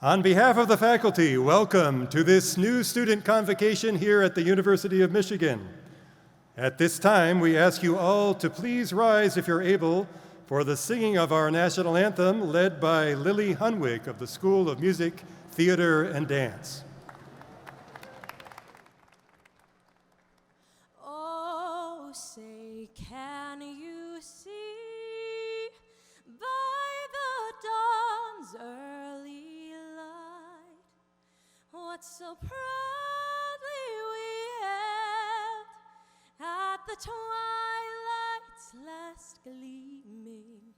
On behalf of the faculty, welcome to this new student convocation here at the University of Michigan. At this time, we ask you all to please rise if you're able for the singing of our national anthem led by Lily Hunwick of the School of Music, Theater, and Dance. Oh, say, can you see by the dawn's early light what so proudly we hailed at the twilight's last gleaming,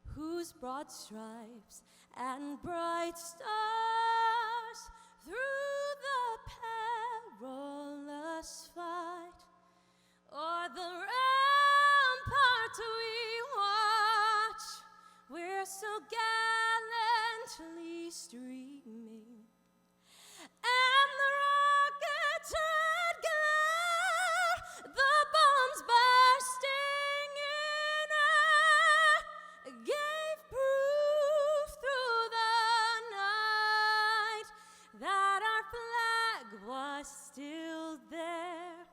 whose broad stripes and bright stars through the perilous fight o'er the rampart we watch, we're so gallantly streaming, and the rocket's red glare, the bombs bursting in air, gave proof through the night that our flag was still there.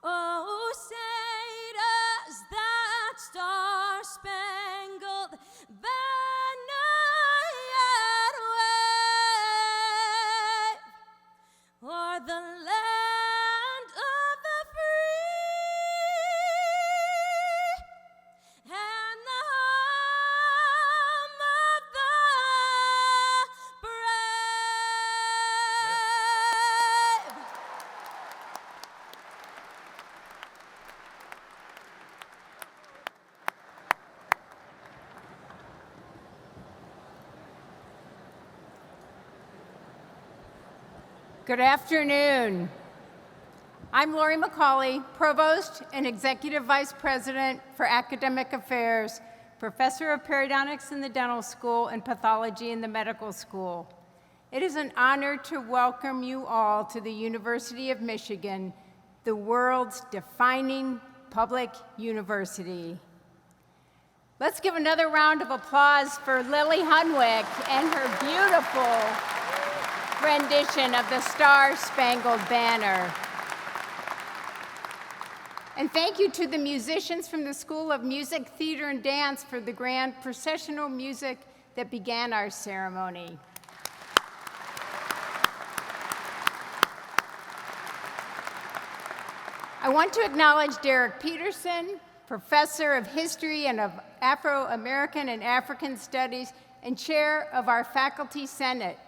Oh, say does that star-spangled banner yet wave o'er the land of the free and the home of the brave? Good afternoon. I'm Lori McCauley, Provost and Executive Vice President for Academic Affairs, Professor of Periodontics in the Dental School and Pathology in the Medical School. It is an honor to welcome you all to the University of Michigan, the world's defining public university. Let's give another round of applause for Lily Hunwick and her beautiful rendition of the Star-Spangled Banner. And thank you to the musicians from the School of Music, Theater, and Dance for the grand processional music that began our ceremony. I want to acknowledge Derek Peterson, Professor of History and of Afro-American and African Studies and Chair of our Faculty Senate,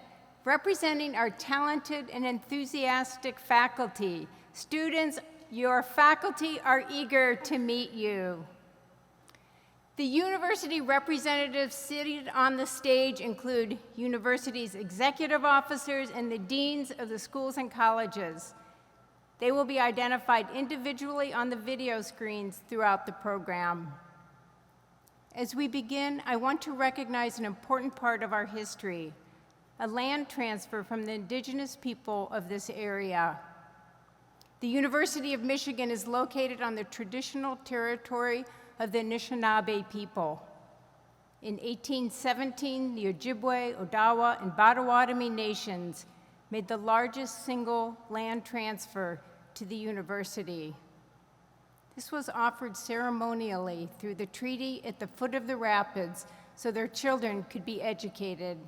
representing our talented and enthusiastic faculty. Students, your faculty are eager to meet you. The university representatives seated on the stage include university's executive officers and the deans of the schools and colleges. They will be identified individually on the video screens throughout the program. As we begin, I want to recognize an important part of our history, a land transfer from the indigenous people of this area. The University of Michigan is located on the traditional territory of the Anishinaabe people. In 1817, the Ojibwe, Odawa, and Potawatomi nations made the largest single land transfer to the university. This was offered ceremonially through the treaty at the foot of the rapids so their children could be educated.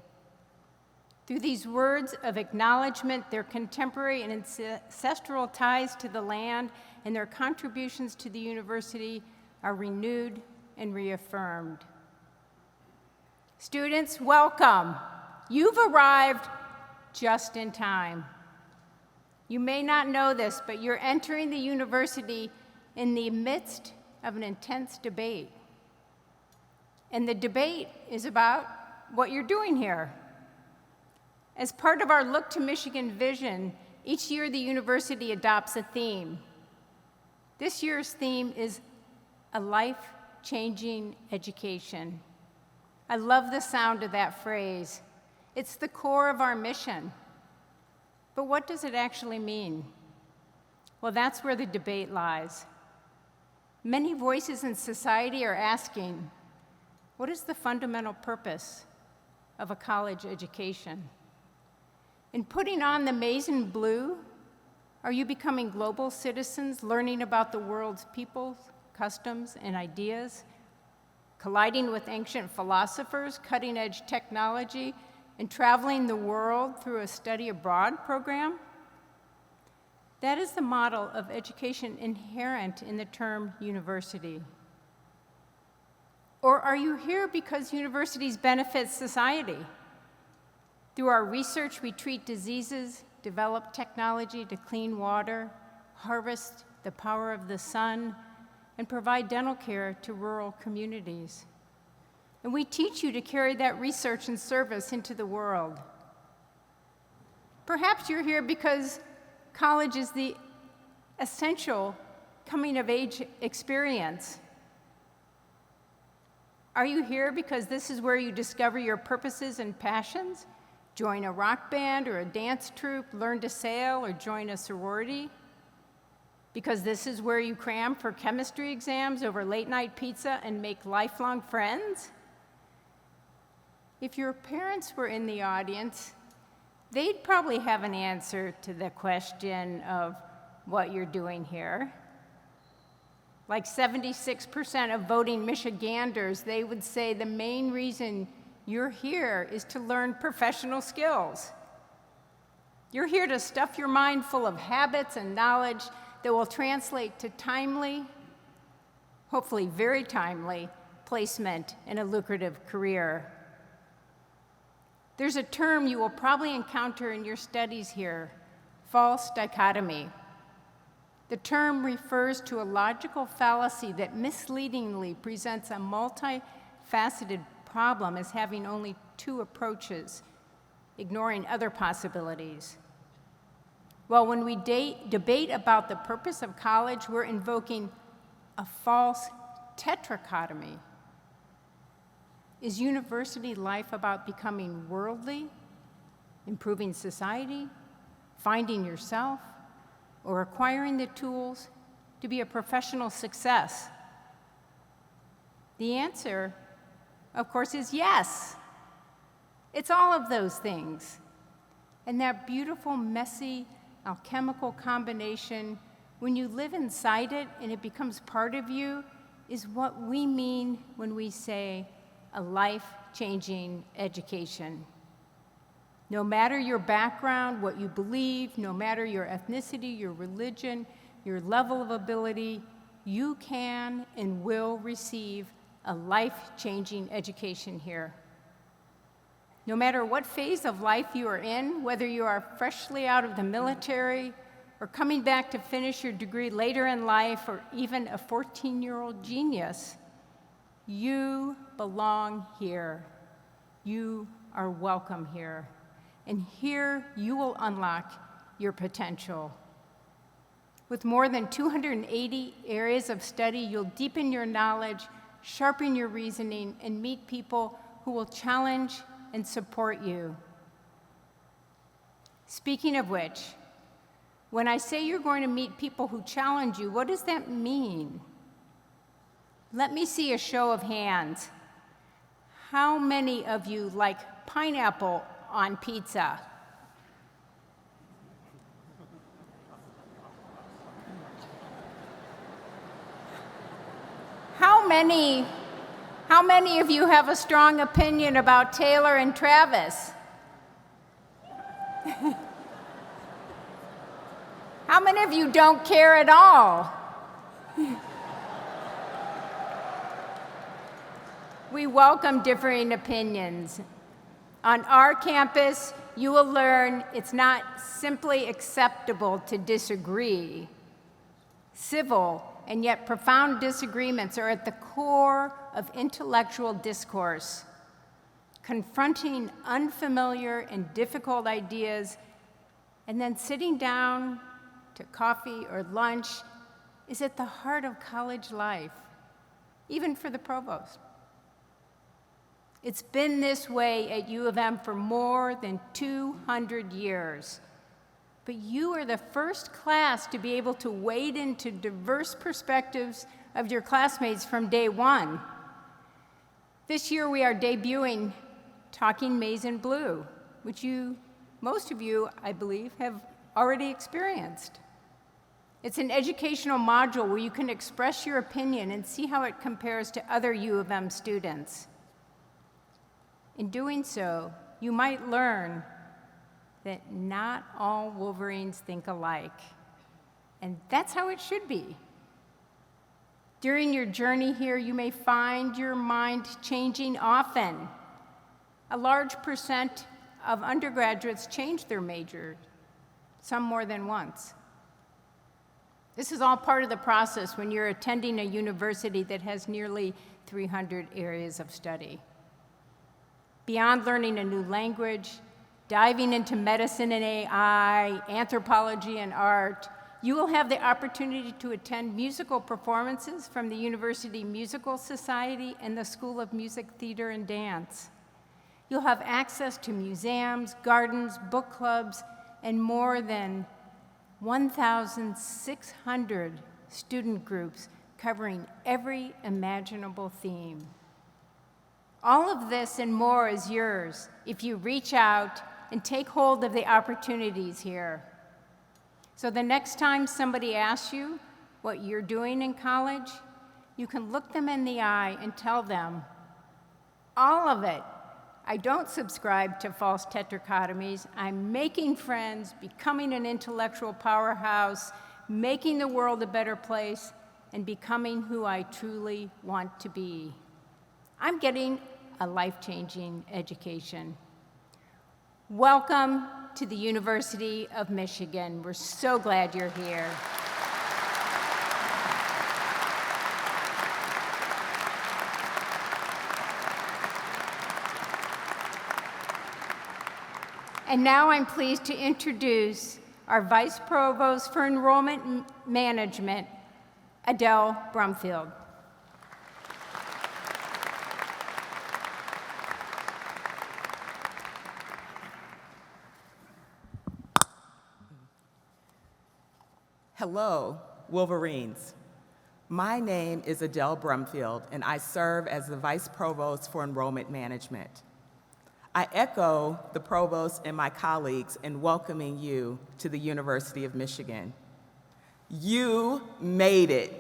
Through these words of acknowledgement, their contemporary and ancestral ties to the land and their contributions to the university are renewed and reaffirmed. Students, welcome. You've arrived just in time. You may not know this, but you're entering the university in the midst of an intense debate. And the debate is about what you're doing here. As part of our Look to Michigan vision, each year the university adopts a theme. This year's theme is a life-changing education. I love the sound of that phrase. It's the core of our mission. But what does it actually mean? Well, that's where the debate lies. Many voices in society are asking, what is the fundamental purpose of a college education. In putting on the maize and blue, are you becoming global citizens, learning about the world's peoples, customs, and ideas, colliding with ancient philosophers, cutting-edge technology, and traveling the world through a study abroad program? That is the model of education inherent in the term university. Or are you here because universities benefit society? Through our research, we treat diseases, develop technology to clean water, harvest the power of the sun, and provide dental care to rural communities. And we teach you to carry that research and service into the world. Perhaps you're here because college is the essential coming-of-age experience. Are you here because this is where you discover your purposes and passions? Join a rock band or a dance troupe, learn to sail, or join a sorority? Because this is where you cram for chemistry exams over late-night pizza and make lifelong friends? If your parents were in the audience, they'd probably have an answer to the question of what you're doing here. Like 76% of voting Michiganders, they would say the main reason you're here is to learn professional skills. You're here to stuff your mind full of habits and knowledge that will translate to timely, hopefully very timely, placement in a lucrative career. There's a term you will probably encounter in your studies here, false dichotomy. The term refers to a logical fallacy that misleadingly presents a multifaceted problem as having only two approaches, ignoring other possibilities. Well, when we debate about the purpose of college, we're invoking a false tetrachotomy. Is university life about becoming worldly, improving society, finding yourself, or acquiring the tools to be a professional success? The answer, of course, is yes. It's all of those things. And that beautiful, messy, alchemical combination, when you live inside it and it becomes part of you, is what we mean when we say a life-changing education. No matter your background, what you believe, no matter your ethnicity, your religion, your level of ability, you can and will receive a life-changing education here. No matter what phase of life you are in, whether you are freshly out of the military or coming back to finish your degree later in life, or even a 14-year-old genius, you belong here. You are welcome here. And here you will unlock your potential. With more than 280 areas of study, you'll deepen your knowledge, sharpen your reasoning, and meet people who will challenge and support you. Speaking of which, when I say you're going to meet people who challenge you, what does that mean? Let me see a show of hands. How many of you like pineapple on pizza? How many of you have a strong opinion about Taylor and Travis? How many of you don't care at all? We welcome differing opinions. On our campus, you will learn it's not simply acceptable to disagree. Civil and yet profound disagreements are at the core of intellectual discourse. Confronting unfamiliar and difficult ideas and then sitting down to coffee or lunch is at the heart of college life, even for the provost. It's been this way at U of M for more than 200 years. But you are the first class to be able to wade into diverse perspectives of your classmates from day one. This year we are debuting Talking Maize and Blue, which most of you, I believe, have already experienced. It's an educational module where you can express your opinion and see how it compares to other U of M students. In doing so, you might learn that not all Wolverines think alike, and that's how it should be. During your journey here, you may find your mind changing often. A large percent of undergraduates change their major, some more than once. This is all part of the process when you're attending a university that has nearly 300 areas of study. Beyond learning a new language, diving into medicine and AI, anthropology and art, you will have the opportunity to attend musical performances from the University Musical Society and the School of Music, Theater, and Dance. You'll have access to museums, gardens, book clubs, and more than 1,600 student groups covering every imaginable theme. All of this and more is yours if you reach out and take hold of the opportunities here. So the next time somebody asks you what you're doing in college, you can look them in the eye and tell them, all of it. I don't subscribe to false tetrachotomies. I'm making friends, becoming an intellectual powerhouse, making the world a better place, and becoming who I truly want to be. I'm getting a life-changing education. Welcome to the University of Michigan. We're so glad you're here. And now I'm pleased to introduce our Vice Provost for Enrollment Management, Adele Brumfield. Hello, Wolverines. My name is Adele Brumfield, and I serve as the Vice Provost for Enrollment Management. I echo the Provost and my colleagues in welcoming you to the University of Michigan. You made it.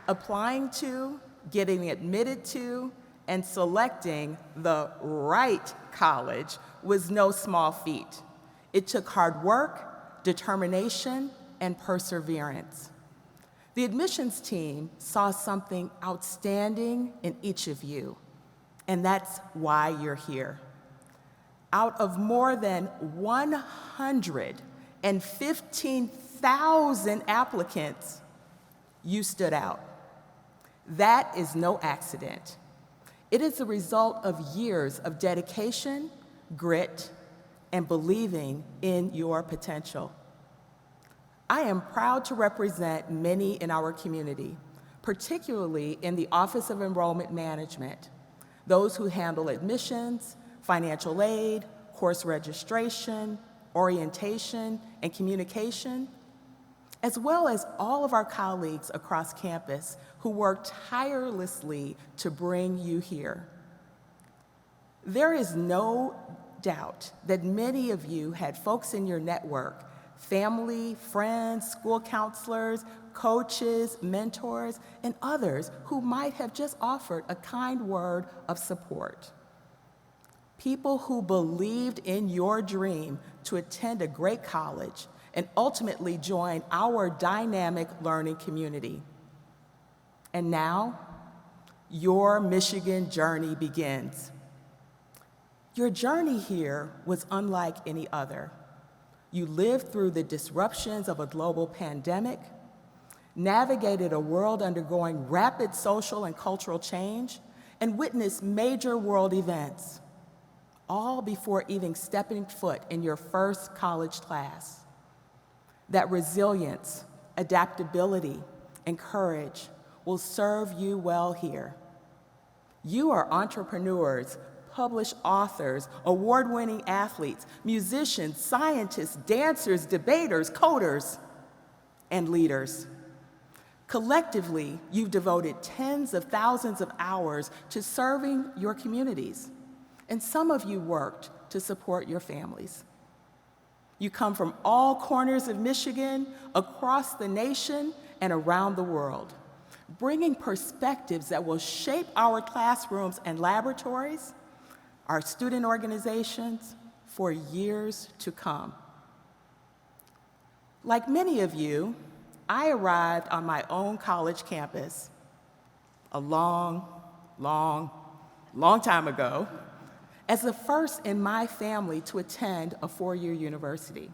Applying to, getting admitted to, and selecting the right college was no small feat. It took hard work, determination, and perseverance. The admissions team saw something outstanding in each of you, and that's why you're here. Out of more than 115,000 applicants, you stood out. That is no accident. It is the result of years of dedication, grit, and believing in your potential. I am proud to represent many in our community, particularly in the Office of Enrollment Management, those who handle admissions, financial aid, course registration, orientation, and communication, as well as all of our colleagues across campus who work tirelessly to bring you here. There is no doubt that many of you had folks in your network, family, friends, school counselors, coaches, mentors, and others who might have just offered a kind word of support. People who believed in your dream to attend a great college and ultimately join our dynamic learning community. And now, your Michigan journey begins. Your journey here was unlike any other. You lived through the disruptions of a global pandemic, navigated a world undergoing rapid social and cultural change, and witnessed major world events, all before even stepping foot in your first college class. That resilience, adaptability, and courage will serve you well here. You are entrepreneurs published authors, award-winning athletes, musicians, scientists, dancers, debaters, coders, and leaders. Collectively, you've devoted tens of thousands of hours to serving your communities, and some of you worked to support your families. You come from all corners of Michigan, across the nation, and around the world, bringing perspectives that will shape our classrooms and laboratories, our student organizations, for years to come. Like many of you, I arrived on my own college campus a long time ago as the first in my family to attend a four-year university.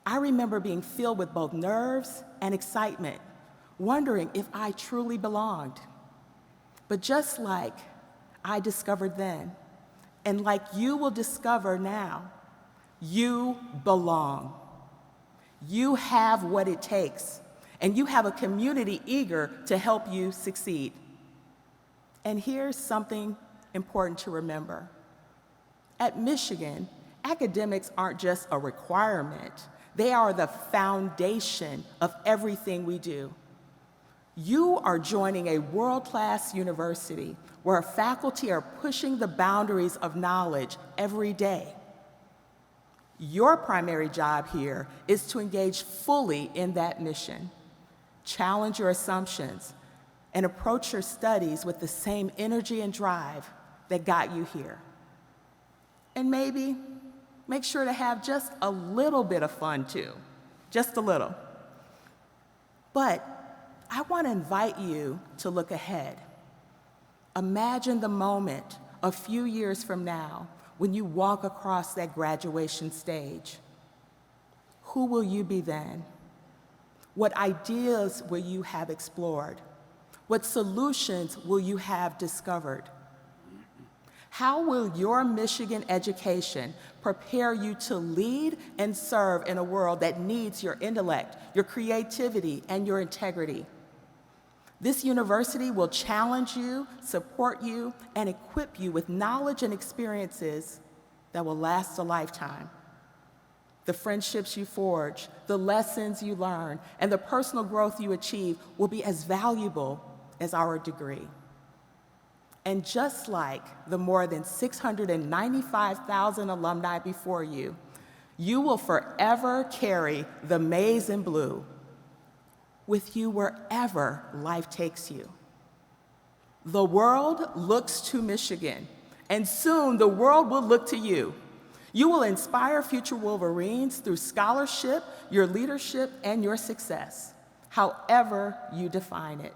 I remember being filled with both nerves and excitement, wondering if I truly belonged. But just like I discovered then, and like you will discover now, you belong. You have what it takes, and you have a community eager to help you succeed. And here's something important to remember. At Michigan, academics aren't just a requirement. They are the foundation of everything we do. You are joining a world-class university where faculty are pushing the boundaries of knowledge every day. Your primary job here is to engage fully in that mission, challenge your assumptions, and approach your studies with the same energy and drive that got you here. And maybe make sure to have just a little bit of fun too, just a little. But I want to invite you to look ahead. Imagine the moment a few years from now when you walk across that graduation stage. Who will you be then? What ideas will you have explored? What solutions will you have discovered? How will your Michigan education prepare you to lead and serve in a world that needs your intellect, your creativity, and your integrity? This university will challenge you, support you, and equip you with knowledge and experiences that will last a lifetime. The friendships you forge, the lessons you learn, and the personal growth you achieve will be as valuable as our degree. And just like the more than 695,000 alumni before you, you will forever carry the maize and blue with you wherever life takes you. The world looks to Michigan, and soon the world will look to you. You will inspire future Wolverines through scholarship, your leadership, and your success, however you define it.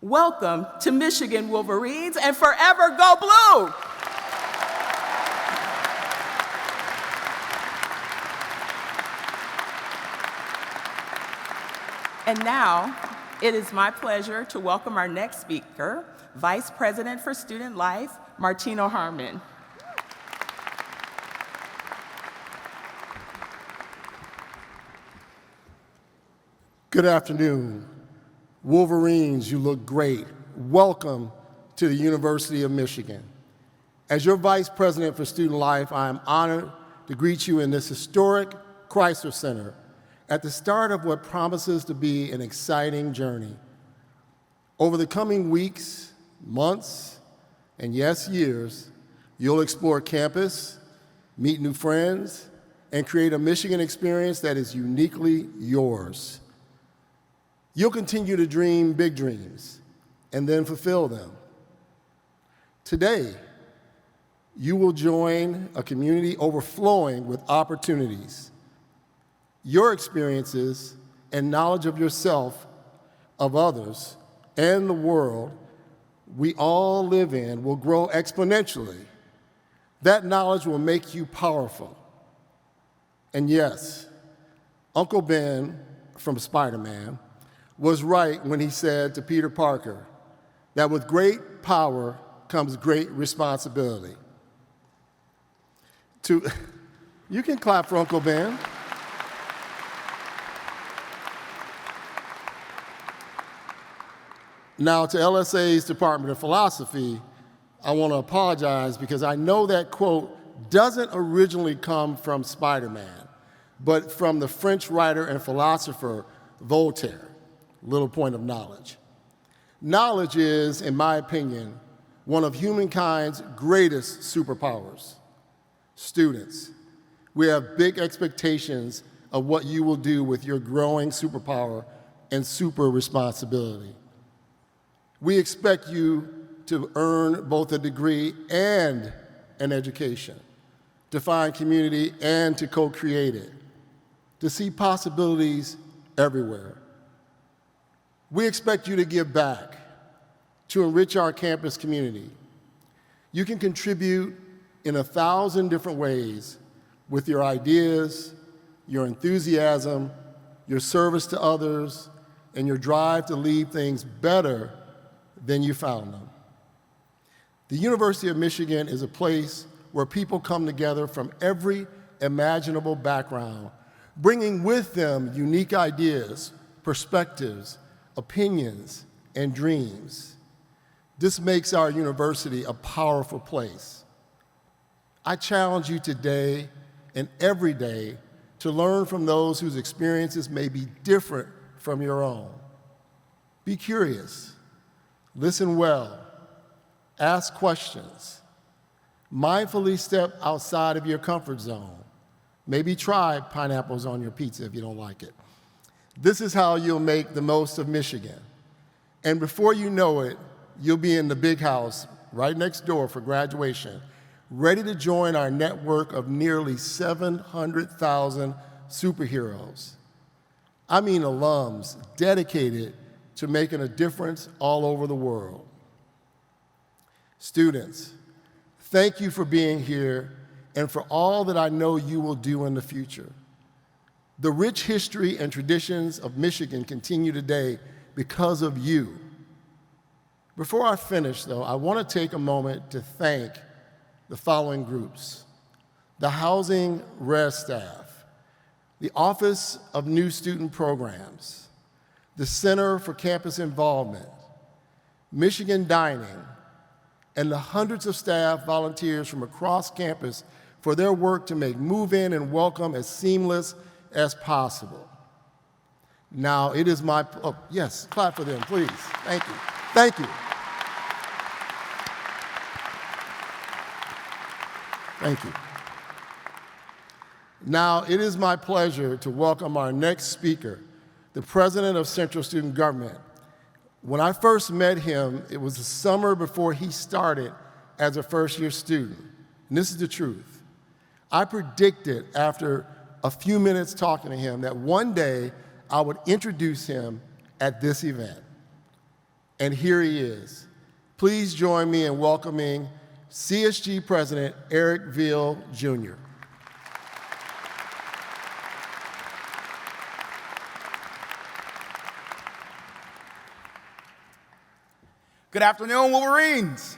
Welcome to Michigan Wolverines, and forever go blue! And now, it is my pleasure to welcome our next speaker, Vice President for Student Life, Martino Harmon. Good afternoon. Wolverines, you look great. Welcome to the University of Michigan. As your Vice President for Student Life, I am honored to greet you in this historic Chrysler Center at the start of what promises to be an exciting journey. Over the coming weeks, months, and yes, years, you'll explore campus, meet new friends, and create a Michigan experience that is uniquely yours. You'll continue to dream big dreams and then fulfill them. Today, you will join a community overflowing with opportunities. Your experiences and knowledge of yourself, of others, and the world we all live in will grow exponentially. That knowledge will make you powerful. And yes, Uncle Ben from Spider-Man was right when he said to Peter Parker that with great power comes great responsibility. You can clap for Uncle Ben. Now, to LSA's Department of Philosophy, I want to apologize because I know that quote doesn't originally come from Spider-Man, but from the French writer and philosopher Voltaire. Little point of knowledge. Knowledge is, in my opinion, one of humankind's greatest superpowers. Students, we have big expectations of what you will do with your growing superpower and super responsibility. We expect you to earn both a degree and an education, to find community and to co-create it, to see possibilities everywhere. We expect you to give back, to enrich our campus community. You can contribute in 1,000 different ways with your ideas, your enthusiasm, your service to others, and your drive to leave things better than you found them. The University of Michigan is a place where people come together from every imaginable background, bringing with them unique ideas, perspectives, opinions, and dreams. This makes our university a powerful place. I challenge you today and every day to learn from those whose experiences may be different from your own. Be curious, listen well, ask questions, mindfully step outside of your comfort zone. Maybe try pineapples on your pizza if you don't like it. This is how you'll make the most of Michigan. And before you know it, you'll be in the big house right next door for graduation, ready to join our network of nearly 700,000 superheroes. I mean alums dedicated to making a difference all over the world. Students, thank you for being here and for all that I know you will do in the future. The rich history and traditions of Michigan continue today because of you. Before I finish, though, I want to take a moment to thank the following groups: the Housing Res staff, the Office of New Student Programs, the Center for Campus Involvement, Michigan Dining, and the hundreds of staff volunteers from across campus for their work to make move-in and welcome as seamless as possible. Now, it is my, oh, yes, clap for them, please. Thank you. Thank you. Thank you. Now, it is my pleasure to welcome our next speaker, the President of Central Student Government. When I first met him, it was the summer before he started as a first-year student. And this is the truth. I predicted after a few minutes talking to him that one day I would introduce him at this event. And here he is. Please join me in welcoming CSG President Eric Veal, Jr. Good afternoon, Wolverines.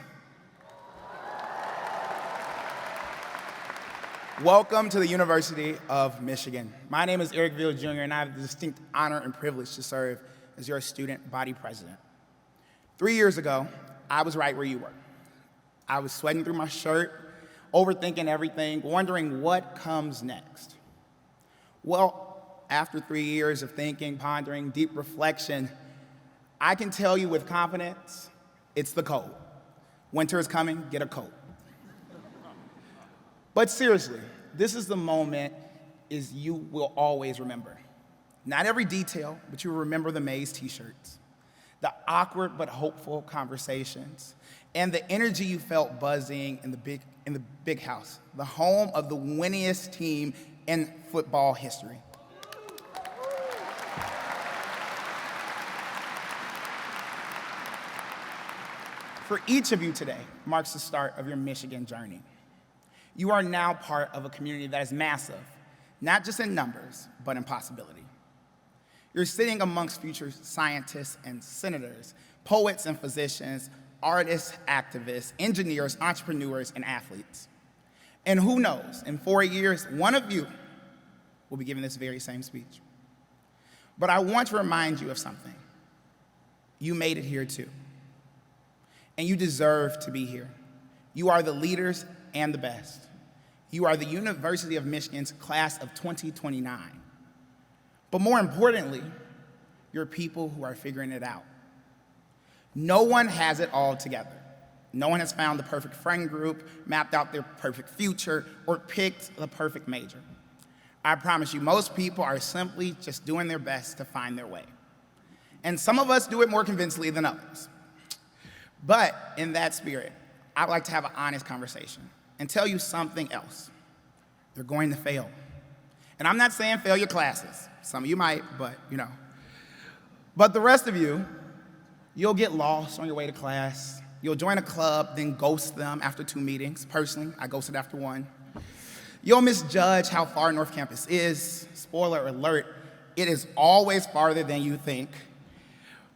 Welcome to the University of Michigan. My name is Eric Veal, Jr., and I have the distinct honor and privilege to serve as your student body president. 3 years ago, I was right where you were. I was sweating through my shirt, overthinking everything, wondering what comes next. Well, after 3 years of thinking, pondering, deep reflection, I can tell you with confidence, it's the cold. Winter is coming, get a coat. But seriously, this is the moment you will always remember. Not every detail, but you will remember the Maze t-shirts, the awkward but hopeful conversations, and the energy you felt buzzing in the big house, the home of the winningest team in football history. For each of you today marks the start of your Michigan journey. You are now part of a community that is massive, not just in numbers, but in possibility. You're sitting amongst future scientists and senators, poets and physicians, artists, activists, engineers, entrepreneurs, and athletes. And who knows, in 4 years, one of you will be giving this very same speech. But I want to remind you of something. You made it here too. And you deserve to be here. You are the leaders and the best. You are the University of Michigan's class of 2029. But more importantly, you're people who are figuring it out. No one has it all together. No one has found the perfect friend group, mapped out their perfect future, or picked the perfect major. I promise you, most people are simply just doing their best to find their way. And some of us do it more convincingly than others. But in that spirit, I'd like to have an honest conversation and tell you something else. You're going to fail. And I'm not saying fail your classes. Some of you might, but you know. But the rest of you, you'll get lost on your way to class. You'll join a club, then ghost them after 2 meetings. Personally, I ghosted after 1. You'll misjudge how far North Campus is. Spoiler alert, it is always farther than you think.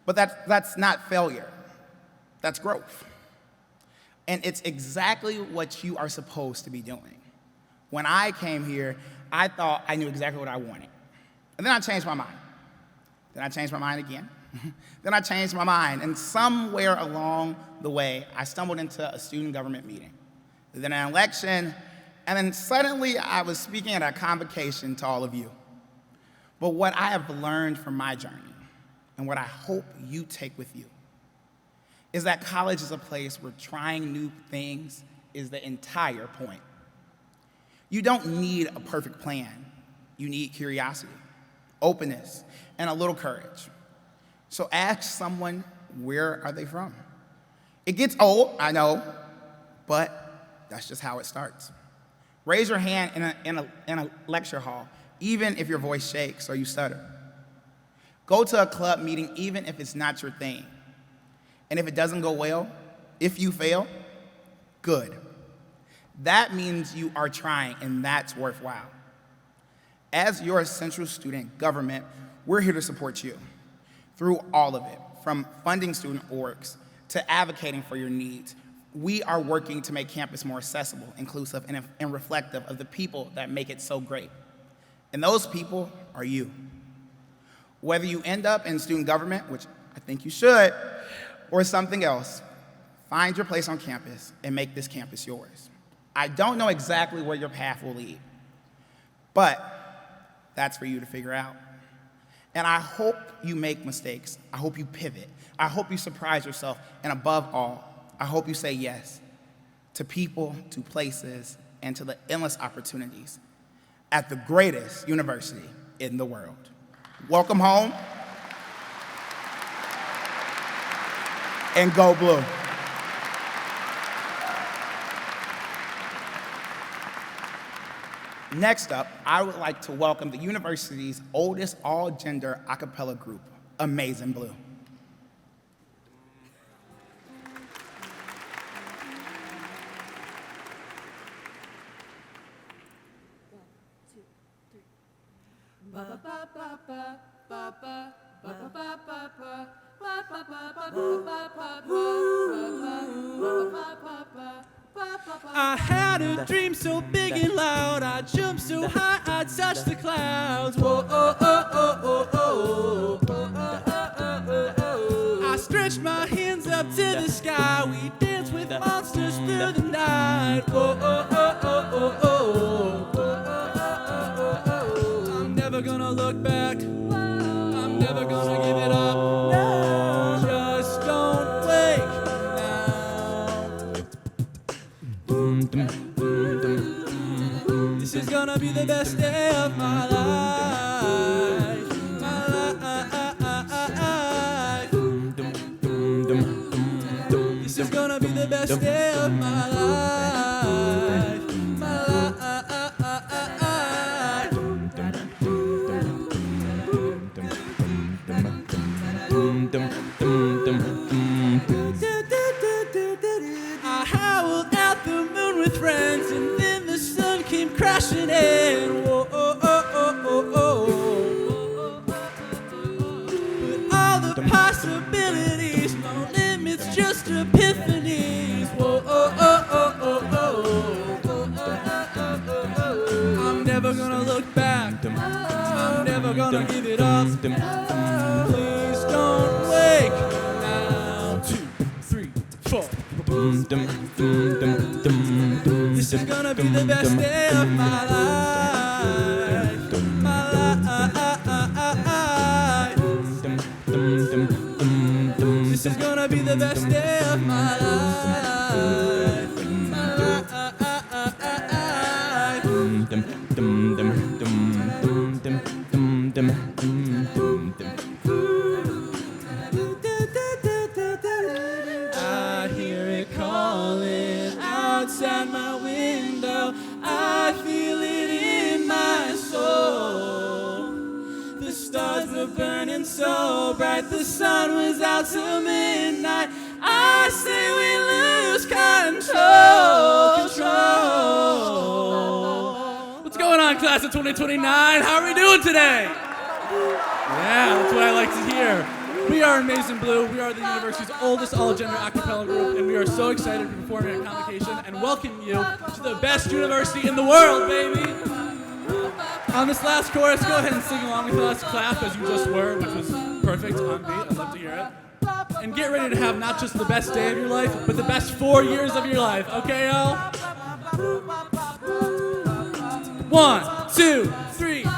But that's not failure. That's growth. And it's exactly what you are supposed to be doing. When I came here, I thought I knew exactly what I wanted. And then I changed my mind. Then I changed my mind again. Then I changed my mind. And somewhere along the way, I stumbled into a student government meeting. Then an election, and then suddenly I was speaking at a convocation to all of you. But what I have learned from my journey, and what I hope you take with you, is that college is a place where trying new things is the entire point. You don't need a perfect plan. You need curiosity, openness, and a little courage. So ask someone, where are they from? It gets old, I know, but that's just how it starts. Raise your hand in a lecture hall, even if your voice shakes or you stutter. Go to a club meeting, even if it's not your thing. And if it doesn't go well, if you fail, good. That means you are trying, and that's worthwhile. As your essential student government, we're here to support you through all of it, from funding student orgs to advocating for your needs. We are working to make campus more accessible, inclusive, and reflective of the people that make it so great. And those people are you. Whether you end up in student government, which I think you should, or something else, find your place on campus and make this campus yours. I don't know exactly where your path will lead, but that's for you to figure out. And I hope you make mistakes. I hope you pivot. I hope you surprise yourself. And above all, I hope you say yes to people, to places, and to the endless opportunities at the greatest university in the world. Welcome home, and go blue. Next up, I would like to welcome the university's oldest all-gender a cappella group, Amazing Blue. I had a dream so big and loud, I jumped so high, I touched the clouds. Whoa, oh, oh, oh, oh, oh. I stretched my hands up to the sky, we danced with monsters through the night. Whoa, oh, oh, oh, oh, oh. I'm never gonna look back, I'm never gonna give it up. No, just don't wake now. This is gonna be the best day of my life. My life. This is gonna be the best day of my life. My life. I howled at the moon with friends, and then the sun came crashing in. Whoa, oh, oh, oh, oh, oh. With all the possibilities, no limits, just epiphanies. Whoa, oh, oh, oh, oh, oh. I'm never gonna look back, I'm never gonna give it up. Please don't wake now. 2, 3, 4. This is gonna be the best day of my life. My life. This is gonna be the best day of my life. My life. I hear it calling outside my window. I feel it in my soul. The stars were burning so bright, the sun was out till midnight. I say we lose control. What's going on, class of 2029? How are we doing today? Yeah, that's what I like to hear. We are Amazing Blue. We are the university's oldest all-gender a cappella group, and we are so excited to be performing at Convocation and welcome you to the best university in the world, baby! On this last chorus, go ahead and sing along with us, clap as you just were, which was perfect on beat. I'd love to hear it. And get ready to have not just the best day of your life, but the best 4 years of your life, okay, y'all? 1, 2, 3, 4.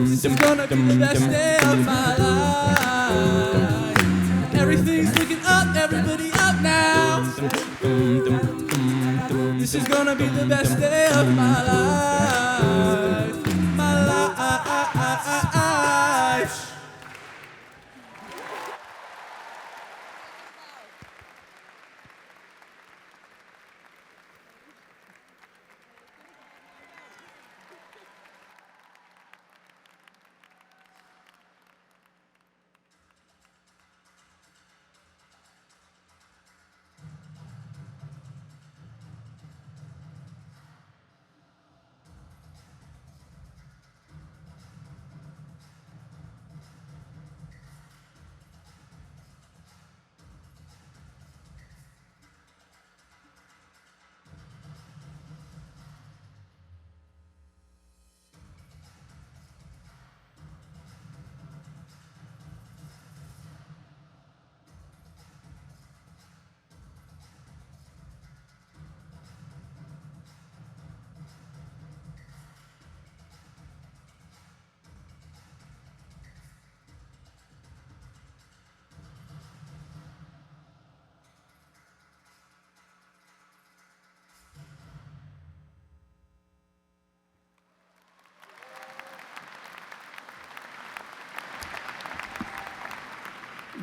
This is gonna be the best day of my life. Everything's looking up, everybody up now. This is gonna be the best day of my life. My life.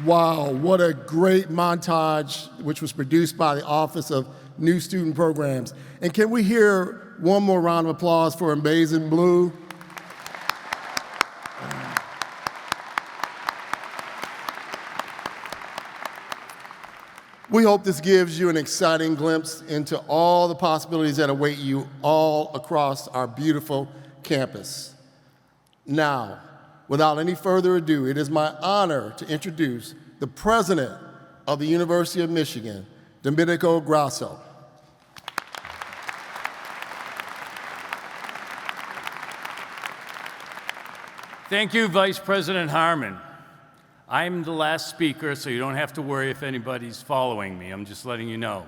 Wow, what a great montage, which was produced by the Office of New Student Programs. And can we hear one more round of applause for Amazing Blue? We hope this gives you an exciting glimpse into all the possibilities that await you all across our beautiful campus. Now, without any further ado, it is my honor to introduce the president of the University of Michigan, Domenico Grasso. Thank you, Vice President Harmon. I'm the last speaker, so you don't have to worry if anybody's following me. I'm just letting you know.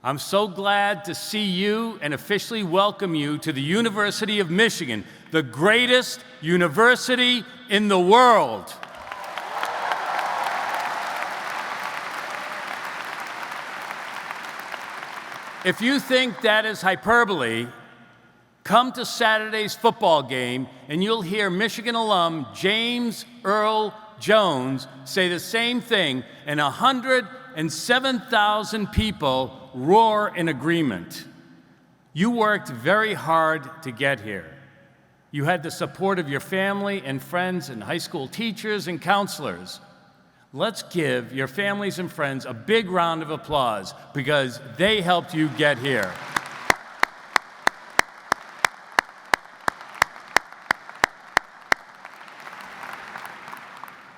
I'm so glad to see you and officially welcome you to the University of Michigan, the greatest university in the world. If you think that is hyperbole, come to Saturday's football game and you'll hear Michigan alum James Earl Jones say the same thing, and 107,000 people roar in agreement. You worked very hard to get here. You had the support of your family and friends and high school teachers and counselors. Let's give your families and friends a big round of applause because they helped you get here.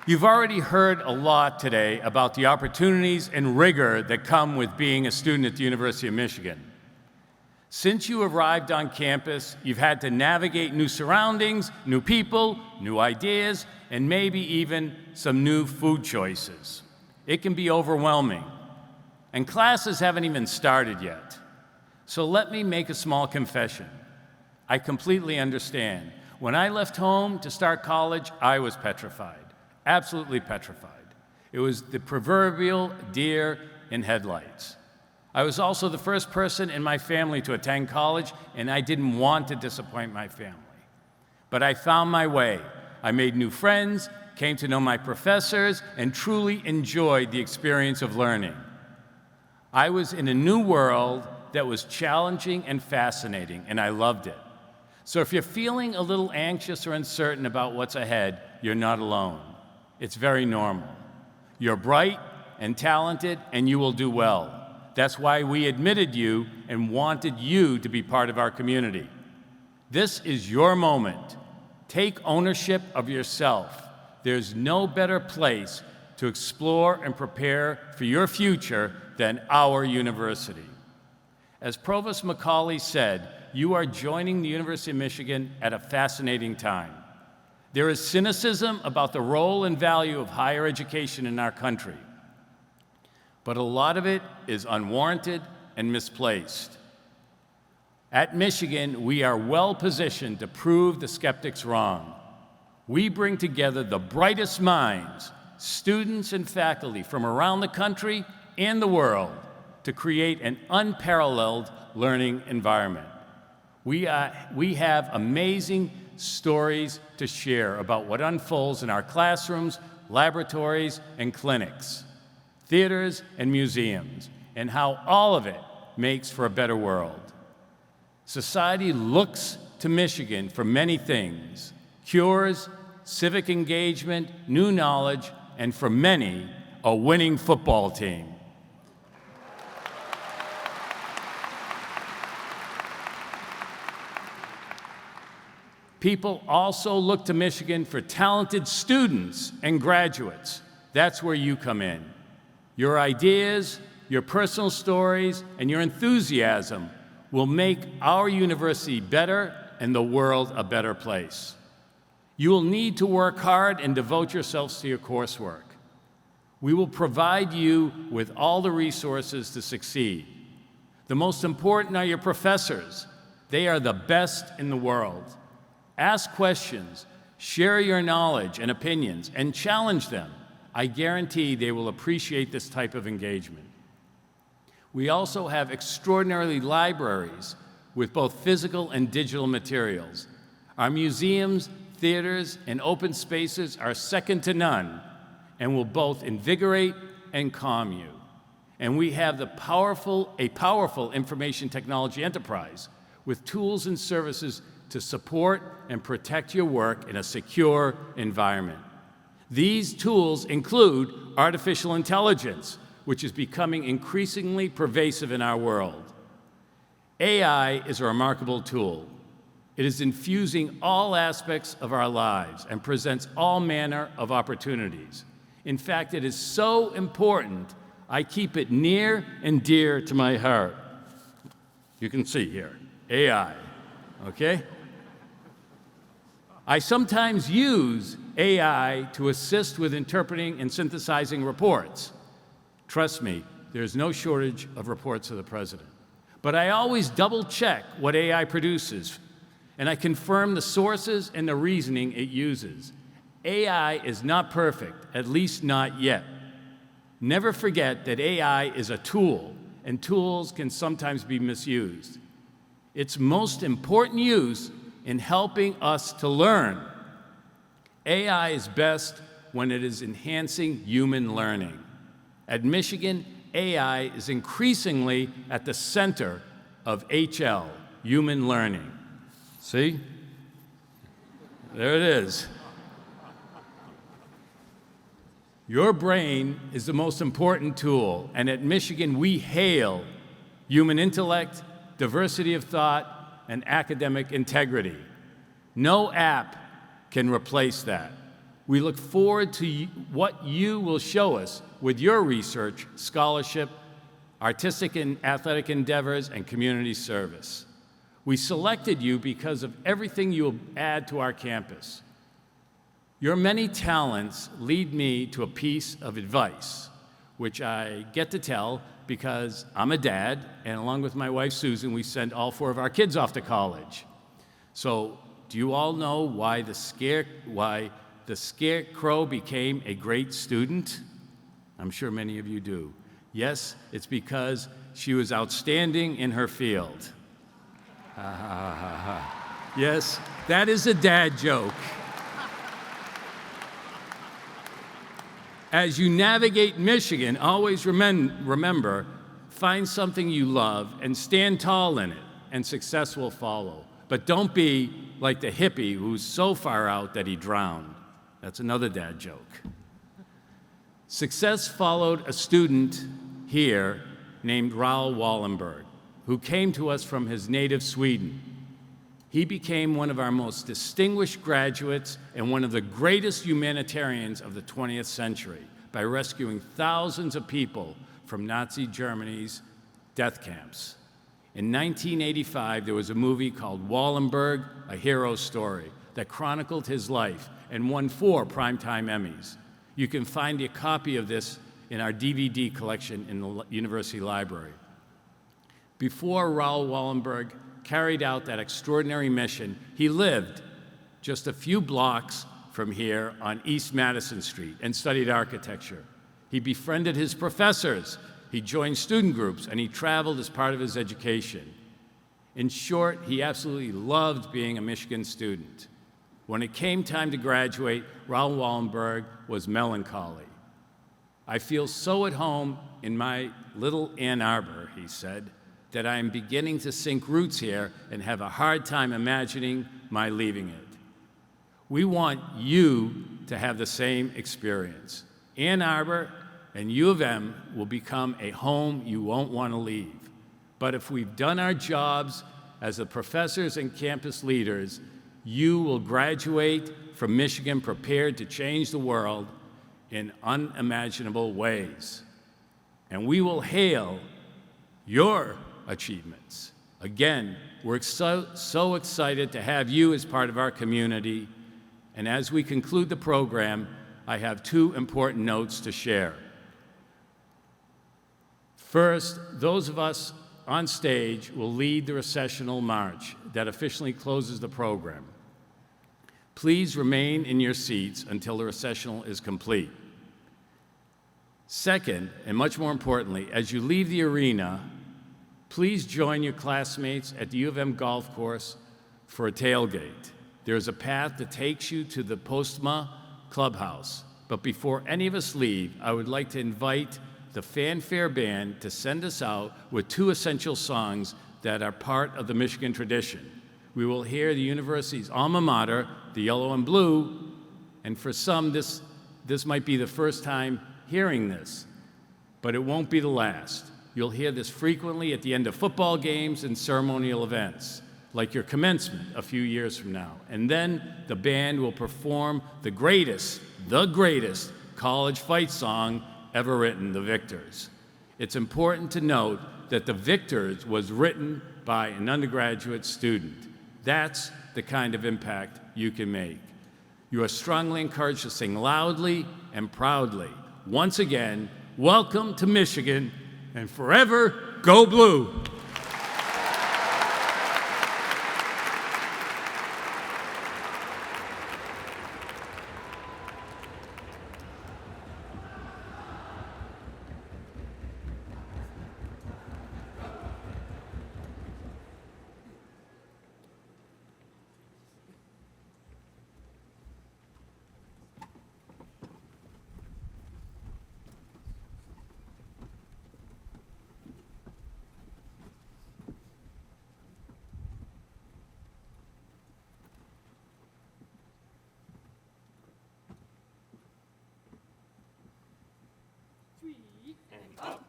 You've already heard a lot today about the opportunities and rigor that come with being a student at the University of Michigan. Since you arrived on campus, you've had to navigate new surroundings, new people, new ideas, and maybe even some new food choices. It can be overwhelming. and classes haven't even started yet. So let me make a small confession. I completely understand. When I left home to start college, I was petrified, absolutely petrified. It was the proverbial deer in headlights. I was also the first person in my family to attend college, and I didn't want to disappoint my family. But I found my way. I made new friends, came to know my professors, and truly enjoyed the experience of learning. I was in a new world that was challenging and fascinating, and I loved it. So if you're feeling a little anxious or uncertain about what's ahead, you're not alone. It's very normal. You're bright and talented, and you will do well. That's why we admitted you and wanted you to be part of our community. This is your moment. Take ownership of yourself. There's no better place to explore and prepare for your future than our university. As Provost Macaulay said, you are joining the University of Michigan at a fascinating time. There is cynicism about the role and value of higher education in our country, but a lot of it is unwarranted and misplaced. At Michigan, we are well positioned to prove the skeptics wrong. We bring together the brightest minds, students and faculty from around the country and the world to create an unparalleled learning environment. We have amazing stories to share about what unfolds in our classrooms, laboratories, and clinics, theaters, and museums, and how all of it makes for a better world. Society looks to Michigan for many things: cures, civic engagement, new knowledge, and for many, a winning football team. People also look to Michigan for talented students and graduates. That's where you come in. Your ideas, your personal stories, and your enthusiasm will make our university better and the world a better place. You will need to work hard and devote yourselves to your coursework. We will provide you with all the resources to succeed. The most important are your professors. They are the best in the world. Ask questions, share your knowledge and opinions, and challenge them. I guarantee they will appreciate this type of engagement. We also have extraordinary libraries with both physical and digital materials. Our museums, theaters, and open spaces are second to none and will both invigorate and calm you. And we have a powerful information technology enterprise with tools and services to support and protect your work in a secure environment. These tools include artificial intelligence, which is becoming increasingly pervasive in our world. AI is a remarkable tool. It is infusing all aspects of our lives and presents all manner of opportunities. In fact, it is so important, I keep it near and dear to my heart. You can see here, AI, okay? I sometimes use AI to assist with interpreting and synthesizing reports. Trust me, there's no shortage of reports of the president. But I always double-check what AI produces, and I confirm the sources and the reasoning it uses. AI is not perfect, at least not yet. Never forget that AI is a tool, and tools can sometimes be misused. Its most important use in helping us to learn. AI is best when it is enhancing human learning. At Michigan, AI is increasingly at the center of HL, human learning. See? There it is. Your brain is the most important tool, and at Michigan, we hail human intellect, diversity of thought, and academic integrity. No app can replace that. We look forward to what you will show us with your research, scholarship, artistic and athletic endeavors, and community service. We selected you because of everything you will add to our campus. Your many talents lead me to a piece of advice, which I get to tell because I'm a dad, and along with my wife Susan, we sent all 4 of our kids off to college. So, do you all know why the Scarecrow became a great student? I'm sure many of you do. Yes, it's because she was outstanding in her field. Yes, that is a dad joke. As you navigate Michigan, always remember, find something you love and stand tall in it, and success will follow. But don't be like the hippie who's so far out that he drowned. That's another dad joke. Success followed a student here named Raoul Wallenberg, who came to us from his native Sweden. He became one of our most distinguished graduates and one of the greatest humanitarians of the 20th century by rescuing thousands of people from Nazi Germany's death camps. In 1985, there was a movie called Wallenberg, A Hero's Story, that chronicled his life and won 4 Primetime Emmys. You can find a copy of this in our DVD collection in the University Library. Before Raoul Wallenberg carried out that extraordinary mission, he lived just a few blocks from here on East Madison Street and studied architecture. He befriended his professors, he joined student groups, and he traveled as part of his education. In short, he absolutely loved being a Michigan student. When it came time to graduate, Raoul Wallenberg was melancholy. "I feel so at home in my little Ann Arbor," he said, "that I am beginning to sink roots here and have a hard time imagining my leaving it." We want you to have the same experience. Ann Arbor and U of M will become a home you won't want to leave. But if we've done our jobs as the professors and campus leaders, you will graduate from Michigan prepared to change the world in unimaginable ways. And we will hail your achievements. Again, we're so excited to have you as part of our community. And as we conclude the program, I have 2 important notes to share. First, those of us on stage will lead the recessional march that officially closes the program. Please remain in your seats until the recessional is complete. Second, and much more importantly, as you leave the arena, please join your classmates at the U of M golf course for a tailgate. There's a path that takes you to the Postma Clubhouse. But before any of us leave, I would like to invite the Fanfare Band to send us out with 2 essential songs that are part of the Michigan tradition. We will hear the university's alma mater, the Yellow and Blue, and for some, this might be the first time hearing this, but it won't be the last. You'll hear this frequently at the end of football games and ceremonial events, like your commencement a few years from now. And then the band will perform the greatest college fight song ever written, The Victors. It's important to note that The Victors was written by an undergraduate student. That's the kind of impact you can make. You are strongly encouraged to sing loudly and proudly. Once again, welcome to Michigan, and forever go blue. Three, and up.